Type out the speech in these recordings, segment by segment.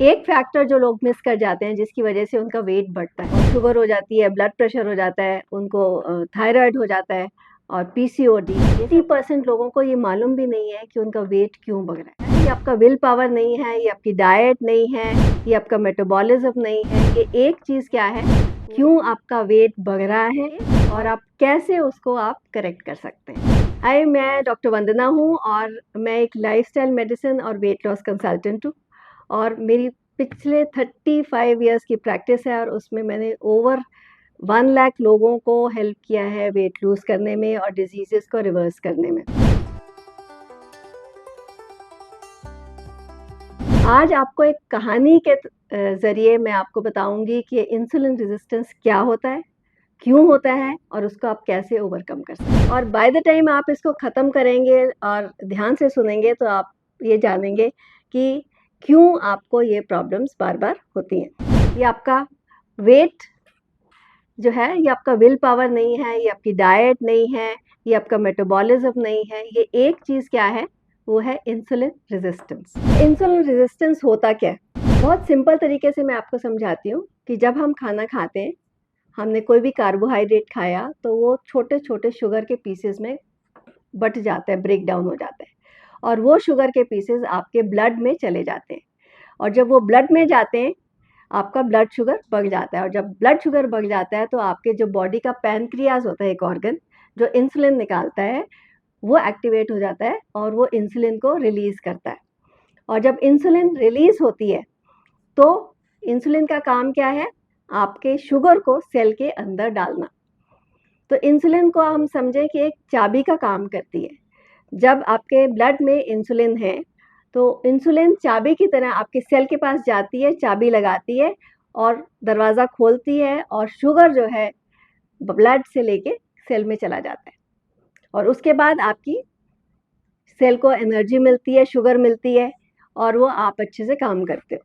एक फैक्टर जो लोग मिस कर जाते हैं जिसकी वजह से उनका वेट बढ़ता है, शुगर हो जाती है, ब्लड प्रेशर हो जाता है, उनको थायराइड हो जाता है और पीसीओडी। 80% लोगों को ये मालूम भी नहीं है कि उनका वेट क्यों बढ़ रहा है। ये आपका विल पावर नहीं है, ये आपकी डाइट नहीं है, ये आपका मेटाबॉलिज्म नहीं है। ये एक चीज़ क्या है, क्यों आपका वेट बढ़ रहा है और आप कैसे उसको आप करेक्ट कर सकते हैं। हाय, मैं डॉक्टर वंदना हूँ और मैं एक लाइफस्टाइल मेडिसिन और वेट लॉस कंसल्टेंट हूँ और मेरी पिछले 35 इयर्स की प्रैक्टिस है और उसमें मैंने ओवर 1 लाख लोगों को हेल्प किया है वेट लूज़ करने में और डिजीज़ेस को रिवर्स करने में। आज आपको एक कहानी के ज़रिए मैं आपको बताऊँगी कि इंसुलिन रेजिस्टेंस क्या होता है, क्यों होता है और उसको आप कैसे ओवरकम कर सकते हैं। और बाय द टाइम आप इसको ख़त्म करेंगे और ध्यान से सुनेंगे तो आप ये जानेंगे कि क्यों आपको ये प्रॉब्लम्स बार-बार होती हैं। ये आपका वेट जो है, ये आपका विल पावर नहीं है, ये आपकी डाइट नहीं है, ये आपका मेटाबॉलिज्म नहीं है। ये एक चीज़ क्या है, वो है इंसुलिन रेजिस्टेंस। इंसुलिन रेजिस्टेंस होता क्या है? बहुत सिंपल तरीके से मैं आपको समझाती हूँ कि जब हम खाना खाते हैं, हमने कोई भी कार्बोहाइड्रेट खाया तो वो छोटे-छोटे शुगर के पीसेस में बँट जाता है, ब्रेक डाउन हो जाता है और वो शुगर के पीसेस आपके ब्लड में चले जाते हैं और जब वो ब्लड में जाते हैं, आपका ब्लड शुगर बढ़ जाता है और जब ब्लड शुगर बढ़ जाता है तो आपके जो बॉडी का पैनक्रियाज़ होता है, एक ऑर्गन जो इंसुलिन निकालता है, वो एक्टिवेट हो जाता है और वो इंसुलिन को रिलीज़ करता है और जब इंसुलिन रिलीज़ होती है, तो इंसुलिन का काम क्या है? आपके शुगर को सेल के अंदर डालना। तो इंसुलिन को हम समझें कि एक चाबी का काम करती है। जब आपके ब्लड में इंसुलिन है, तो इंसुलिन चाबी की तरह आपके सेल के पास जाती है, चाबी लगाती है और दरवाज़ा खोलती है और शुगर जो है ब्लड से लेके सेल में चला जाता है और उसके बाद आपकी सेल को एनर्जी मिलती है, शुगर मिलती है और वो आप अच्छे से काम करते हो।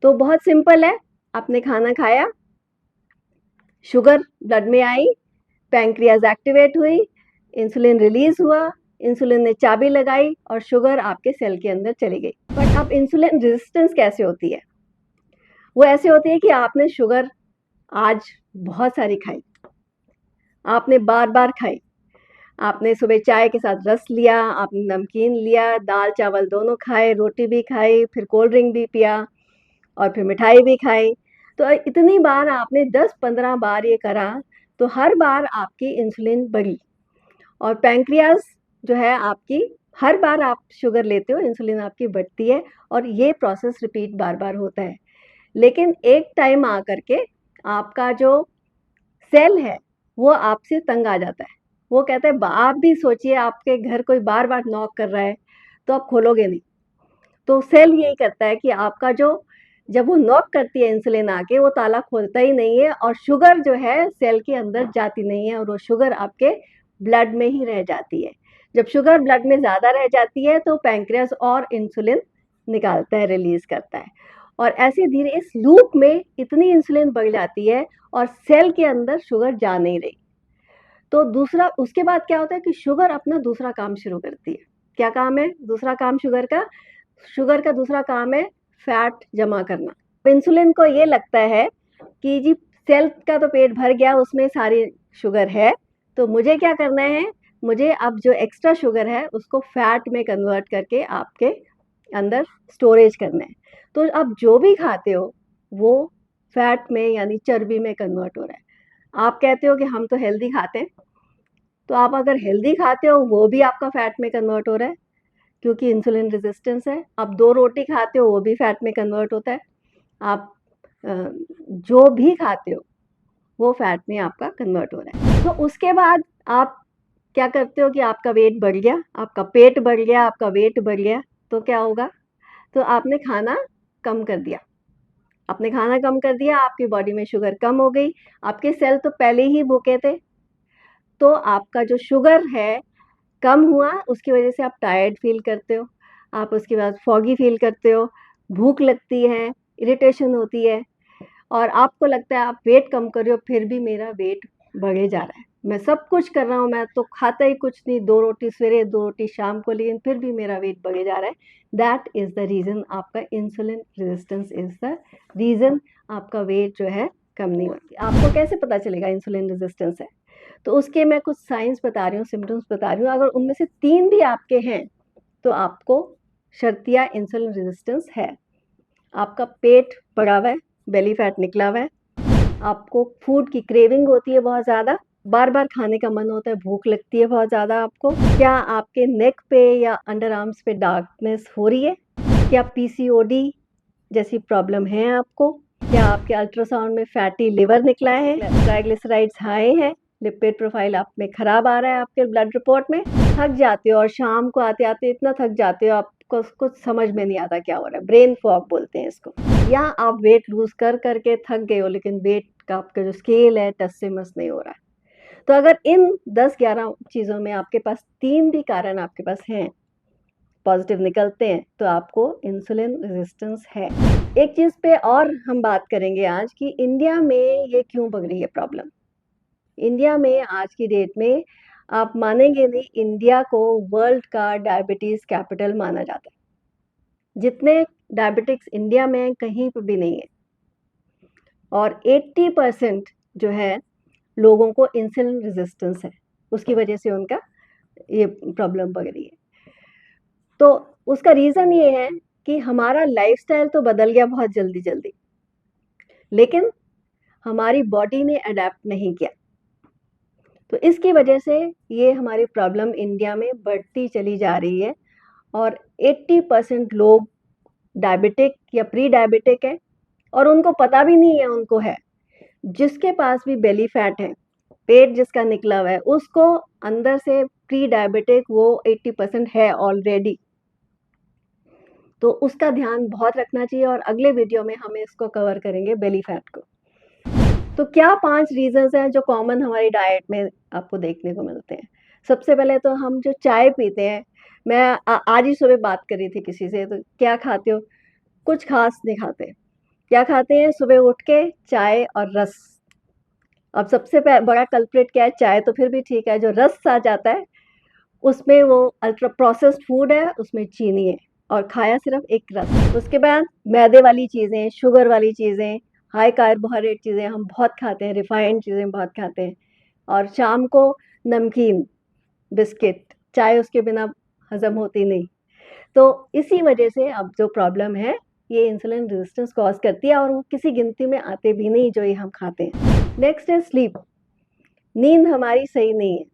तो बहुत सिंपल है, आपने खाना खाया, शुगर ब्लड में आई, पैंक्रियाज़ एक्टिवेट हुई, इंसुलिन रिलीज़ हुआ, इंसुलिन ने चाबी लगाई और शुगर आपके सेल के अंदर चली गई। बट अब इंसुलिन रेजिस्टेंस कैसे होती है? वो ऐसे होती है कि आपने शुगर आज बहुत सारी खाई, आपने बार-बार खाई, आपने सुबह चाय के साथ रस लिया, आपने नमकीन लिया, दाल-चावल दोनों खाए, रोटी भी खाई, फिर कोल्ड ड्रिंक भी पिया और फिर मिठाई भी खाई। तो इतनी बार आपने 10-15 बार ये करा, तो हर बार आपकी इंसुलिन बढ़ी और पैंक्रियाज़ जो है आपकी, हर बार आप शुगर लेते हो, इंसुलिन आपकी बढ़ती है और ये प्रोसेस रिपीट बार-बार होता है। लेकिन एक टाइम आकर के आपका जो सेल है, वो आपसे तंग आ जाता है। वो कहता है आप भी सोचिए, आपके घर कोई बार-बार नॉक कर रहा है, तो आप खोलोगे नहीं। तो सेल यही करता है कि आपका जो जब वो नॉक करती है इंसुलिन आके, वो ताला खोलता ही नहीं है और शुगर जो है सेल के अंदर जाती नहीं है और वो शुगर आपके ब्लड में ही रह जाती है। जब शुगर ब्लड में ज़्यादा रह जाती है तो पैंक्रियाज़ और इंसुलिन निकालता है, रिलीज़ करता है और ऐसे धीरे इस लूप में इतनी इंसुलिन बढ़ जाती है और सेल के अंदर शुगर जा नहीं रही। तो दूसरा उसके बाद क्या होता है कि शुगर अपना दूसरा काम शुरू करती है। क्या काम है दूसरा काम शुगर का? शुगर का दूसरा काम है फैट जमा करना। इंसुलिन को ये लगता है कि जी सेल का तो पेट भर गया, उसमें सारी शुगर है, तो मुझे क्या करना है, मुझे अब जो एक्स्ट्रा शुगर है उसको फैट में कन्वर्ट करके आपके अंदर स्टोरेज करना है। तो अब जो भी खाते हो वो फैट में यानी चर्बी में कन्वर्ट हो रहा है। आप कहते हो कि हम तो हेल्दी खाते हैं, तो आप अगर हेल्दी खाते हो वो भी आपका फैट में कन्वर्ट हो रहा है क्योंकि इंसुलिन रेजिस्टेंस है। आप 2 रोटी खाते हो वो भी फैट में कन्वर्ट होता है। आप अ, जो भी खाते हो वो फैट में आपका कन्वर्ट हो रहा है। तो उसके बाद आप क्या करते हो कि आपका वेट बढ़ गया, आपका पेट बढ़ गया, आपका वेट बढ़ गया, तो क्या होगा? तो आपने खाना कम कर दिया। आपने खाना कम कर दिया, आपकी बॉडी में शुगर कम हो गई, आपके सेल तो पहले ही भूखे थे, तो आपका जो शुगर है कम हुआ, उसकी वजह से आप टायर्ड फ़ील करते हो, आप उसके बाद फॉगी फ़ील करते हो, भूख लगती है, इरिटेशन होती है और आपको लगता है आप वेट कम कर रहे हो, फिर भी मेरा वेट बढ़े जा रहा है। मैं सब कुछ कर रहा हूँ, मैं तो खाता ही कुछ नहीं, 2 रोटी सवेरे, 2 रोटी शाम को, लेकिन फिर भी मेरा वेट बढ़े जा रहा है। दैट इज़ द रीज़न, आपका insulin resistance is the reason आपका वेट जो है कम नहीं होती। आपको कैसे पता चलेगा इंसुलिन रेजिस्टेंस है? तो उसके मैं कुछ साइंस बता रही हूँ, सिम्पटम्स बता रही हूँ। अगर उनमें से 3 भी आपके हैं, तो आपको शर्तिया इंसुलिन रेजिस्टेंस है। आपका पेट बढ़ा हुआ है, बेली फैट निकला हुआ है, आपको फूड की क्रेविंग होती है बहुत ज़्यादा, बार-बार खाने का मन होता है, भूख लगती है बहुत ज़्यादा आपको। क्या आपके नेक पे या अंडर आर्म्स पे डार्कनेस हो रही है? क्या पीसीओडी जैसी प्रॉब्लम है आपको? क्या आपके अल्ट्रासाउंड में फैटी लिवर निकला है? ट्राइग्लिसराइड्स हाई है? लिपिड प्रोफाइल आप में खराब आ रहा है आपके ब्लड रिपोर्ट में? थक जाते हो और शाम को आते-आते इतना थक जाते हो आपको कुछ समझ में नहीं आता क्या हो रहा है, ब्रेन फॉग बोलते हैं इसको। या आप वेट लूज़ कर के थक गए हो, लेकिन वेट का आपका जो स्केल है टस से मस नहीं हो रहा है। तो अगर इन 10-11 चीज़ों में आपके पास 3 भी कारण आपके पास हैं, पॉज़िटिव निकलते हैं, तो आपको इंसुलिन रेज़िस्टेंस है। एक चीज़ पे और हम बात करेंगे आज कि इंडिया में ये क्यों बढ़ रही है प्रॉब्लम। इंडिया में आज की डेट में आप मानेंगे नहीं, इंडिया को वर्ल्ड का डायबिटीज़ कैपिटल माना जाता है। जितने डायबिटिक्स इंडिया में हैं, कहीं पे भी नहीं है। और 80% जो है लोगों को इंसुलिन रेजिस्टेंस है, उसकी वजह से उनका ये प्रॉब्लम बढ़ रही है। तो उसका रीज़न ये है कि हमारा लाइफ़स्टाइल तो बदल गया बहुत जल्दी-जल्दी, लेकिन हमारी बॉडी ने अडैप्ट नहीं किया। तो इसकी वजह से ये हमारी प्रॉब्लम इंडिया में बढ़ती चली जा रही है और 80% लोग डायबिटिक या प्री डायबिटिक है और उनको पता भी नहीं है उनको है। जिसके पास भी बेली फैट है, पेट जिसका निकला हुआ है, उसको अंदर से प्री डायबिटिक वो 80% है ऑलरेडी। तो उसका ध्यान बहुत रखना चाहिए और अगले वीडियो में हम इसको कवर करेंगे बेली फैट को। तो क्या 5 रीज़न्स हैं जो कॉमन हमारी डाइट में आपको देखने को मिलते हैं। सबसे पहले तो हम जो चाय पीते हैं, मैं आज ही सुबह बात कर रही थी किसी से, तो क्या खाते हो? कुछ ख़ास नहीं खाते। क्या खाते हैं? सुबह उठ के चाय और रस। अब सबसे बड़ा कल्प्रिट क्या है? चाय तो फिर भी ठीक है, जो रस आ जाता है, उसमें वो अल्ट्रा प्रोसेस्ड फूड है, उसमें चीनी है और खाया सिर्फ़ एक रस। उसके बाद मैदे वाली चीज़ें, शुगर वाली चीज़ें, हाई कार्बोहाइड्रेट चीज़ें हम बहुत खाते हैं, रिफाइंड चीज़ें बहुत खाते हैं और शाम को नमकीन, बिस्किट, चाय उसके बिना हज़म होती नहीं। तो इसी वजह से अब जो प्रॉब्लम है, ये इंसुलिन रेजिस्टेंस कॉज़ करती है और वो किसी गिनती में आते भी नहीं जो ये हम खाते हैं। नेक्स्ट है स्लीप। नींद हमारी सही नहीं है।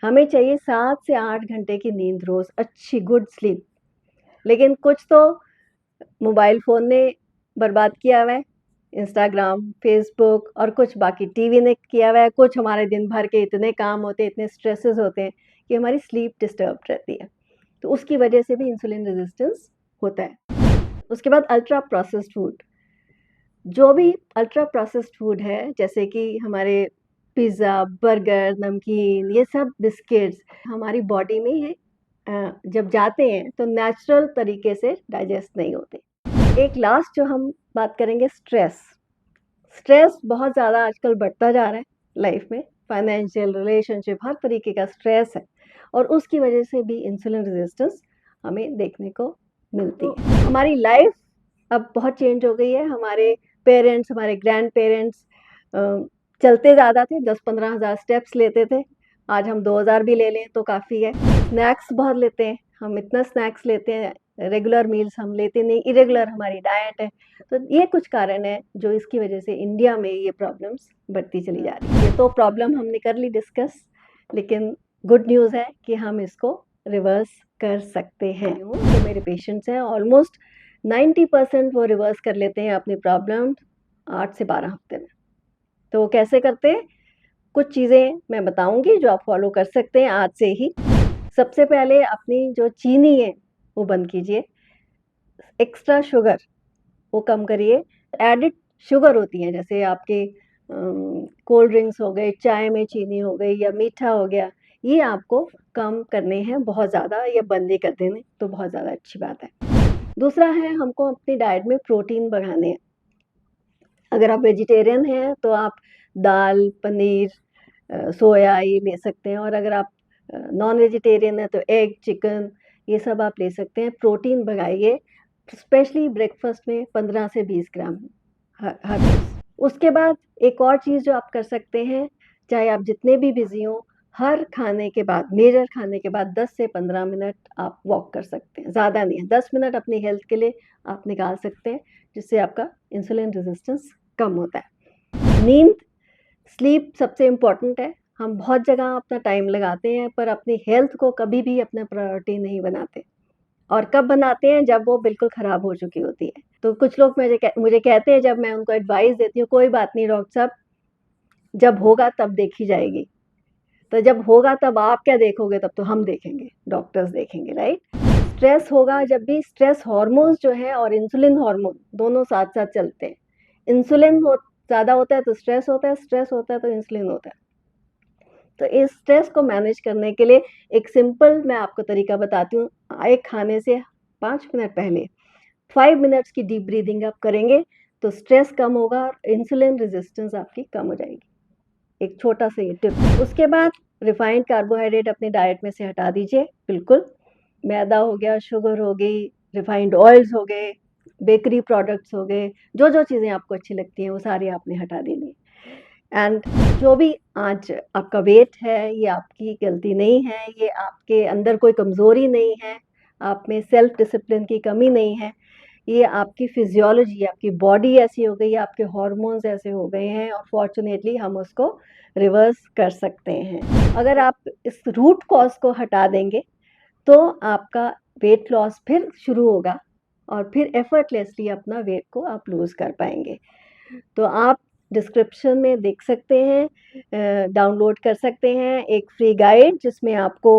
हमें चाहिए 7 से 8 घंटे की नींद रोज़, अच्छी गुड स्लीप। लेकिन कुछ तो मोबाइल फ़ोन ने बर्बाद किया हुआ है, इंस्टाग्राम, फ़ेसबुक और कुछ बाकी टीवी ने किया हुआ है, कुछ हमारे दिन भर के इतने काम होते हैं, इतने स्ट्रेसेस होते हैं कि हमारी स्लीप डिस्टर्ब रहती है। तो उसकी वजह से भी इंसुलिन रेजिस्टेंस होता है। उसके बाद अल्ट्रा प्रोसेस्ड फूड। जो भी अल्ट्रा प्रोसेस्ड फूड है, जैसे कि हमारे पिज़्ज़ा, बर्गर, नमकीन, ये सब बिस्किट्स हमारी बॉडी में ये जब जाते हैं तो नेचुरल तरीके से डाइजेस्ट नहीं होते। एक लास्ट जो हम बात करेंगे, स्ट्रेस। स्ट्रेस बहुत ज़्यादा आजकल बढ़ता जा रहा है लाइफ में, फाइनेंशियल, रिलेशनशिप, हर तरीके का स्ट्रेस है और उसकी वजह से भी इंसुलिन रेजिस्टेंस हमें देखने को मिलती है। हमारी लाइफ अब बहुत चेंज हो गई है। हमारे पेरेंट्स, हमारे ग्रैंड पेरेंट्स चलते ज़्यादा थे, 10-15 हज़ार स्टेप्स लेते थे। आज हम 2000 भी ले लें तो काफ़ी है। स्नैक्स बहुत लेते हैं, हम इतना स्नैक्स लेते हैं, रेगुलर मील्स हम लेते नहीं, इरेगुलर हमारी डाइट है। तो ये कुछ कारण है जो इसकी वजह से इंडिया में ये प्रॉब्लम्स बढ़ती चली जा रही है। ये तो प्रॉब्लम हमने कर ली डिस्कस, लेकिन गुड न्यूज़ है कि हम इसको रिवर्स कर सकते हैं। जो मेरे पेशेंट्स हैं, ऑलमोस्ट 90% वो रिवर्स कर लेते हैं अपनी प्रॉब्लम 8 से 12 हफ्ते में। तो वो कैसे करते हैं? कुछ चीज़ें मैं बताऊँगी जो आप फॉलो कर सकते हैं आज से ही। सबसे पहले अपनी जो चीनी है वो बंद कीजिए, एक्स्ट्रा शुगर वो कम करिए। एडिड शुगर होती हैं, जैसे आपके कोल्ड ड्रिंक्स हो गए, चाय में चीनी हो गई या मीठा हो गया, ये आपको कम करने हैं बहुत ज़्यादा, या बंद ही कर देने तो बहुत ज़्यादा अच्छी बात है। दूसरा है, हमको अपनी डाइट में प्रोटीन बढ़ाने हैं। अगर आप वेजिटेरियन हैं तो आप दाल, पनीर, सोया ये ले सकते हैं, और अगर आप नॉन वेजिटेरियन हैं तो एग, चिकन ये सब आप ले सकते हैं। प्रोटीन बढ़ाइए, स्पेशली ब्रेकफास्ट में 15 से 20 ग्राम हर रोज़। उसके बाद एक और चीज़ जो आप कर सकते हैं, चाहे आप जितने भी बिज़ी हों, हर खाने के बाद, मेजर खाने के बाद 10 से 15 मिनट आप वॉक कर सकते हैं, ज़्यादा नहीं है, 10 मिनट अपनी हेल्थ के लिए आप निकाल सकते हैं, जिससे आपका इंसुलिन रेजिस्टेंस कम होता है। नींद, स्लीप सबसे इम्पोर्टेंट है। हम बहुत जगह अपना टाइम लगाते हैं, पर अपनी हेल्थ को कभी भी अपना प्रायोरिटी नहीं बनाते, और कब बनाते हैं, जब वो बिल्कुल ख़राब हो चुकी होती है। तो कुछ लोग मुझे कहते हैं, जब मैं उनको एडवाइस देती हूँ, कोई बात नहीं डॉक्टर साहब, जब होगा तब देखी जाएगी। तो जब होगा तब आप क्या देखोगे, तब तो हम देखेंगे, डॉक्टर्स देखेंगे, राइट? स्ट्रेस होगा जब भी, स्ट्रेस हार्मोन्स जो है और इंसुलिन हार्मोन दोनों साथ-साथ चलते हैं। इंसुलिन ज़्यादा होता है तो स्ट्रेस होता है, स्ट्रेस होता है तो इंसुलिन होता है। तो इस स्ट्रेस को मैनेज करने के लिए एक सिंपल मैं आपको तरीका बताती हूँ। एक खाने से 5 मिनट पहले 5 मिनट्स की डीप ब्रीथिंग आप करेंगे, तो स्ट्रेस कम होगा और इंसुलिन रेजिस्टेंस आपकी कम हो जाएगी। एक छोटा-सा ये टिप। उसके बाद रिफाइंड कार्बोहाइड्रेट अपनी डाइट में से हटा दीजिए, बिल्कुल। मैदा हो गया, शुगर हो गई, रिफाइंड ऑयल्स हो गए, बेकरी प्रोडक्ट्स हो गए, जो-जो चीज़ें आपको अच्छी लगती हैं, वो सारी आपने हटा देनी है। एंड जो भी आज आपका वेट है, ये आपकी गलती नहीं है, ये आपके अंदर कोई कमज़ोरी नहीं है, आप में सेल्फ डिसिप्लिन की कमी नहीं है, ये आपकी फिज़ियोलॉजी, आपकी बॉडी ऐसी हो गई है, आपके हार्मोन्स ऐसे हो गए हैं, और फॉर्च्यूनेटली हम उसको रिवर्स कर सकते हैं। अगर आप इस रूट कॉज़ को हटा देंगे, तो आपका वेट लॉस फिर शुरू होगा, और फिर एफर्टलेसली अपना वेट को आप लूज़ कर पाएँगे। तो आप डिस्क्रिप्शन में देख सकते हैं, डाउनलोड कर सकते हैं एक फ्री गाइड, जिसमें आपको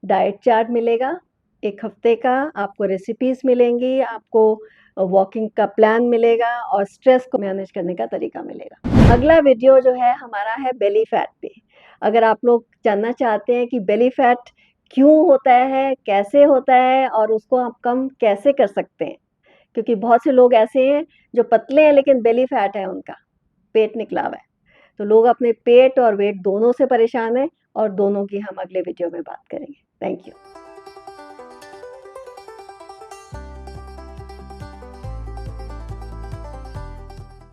डाइट चार्ट मिलेगा, 1 हफ्ते का, आपको रेसिपीज़ मिलेंगी, आपको वॉकिंग का प्लान मिलेगा, और स्ट्रेस को मैनेज करने का तरीका मिलेगा। अगला वीडियो जो है हमारा है बेली फैट पे। अगर आप लोग जानना चाहते हैं कि बेली फैट क्यों होता है, कैसे होता है, और उसको आप कम कैसे कर सकते हैं, क्योंकि बहुत से लोग ऐसे हैं जो पतले हैं लेकिन बेली फैट है उनका, पेट निकला हुआ है। तो लोग अपने पेट और वेट दोनों से परेशान हैं, और दोनों की हम अगले वीडियो में बात करेंगे। Thank you.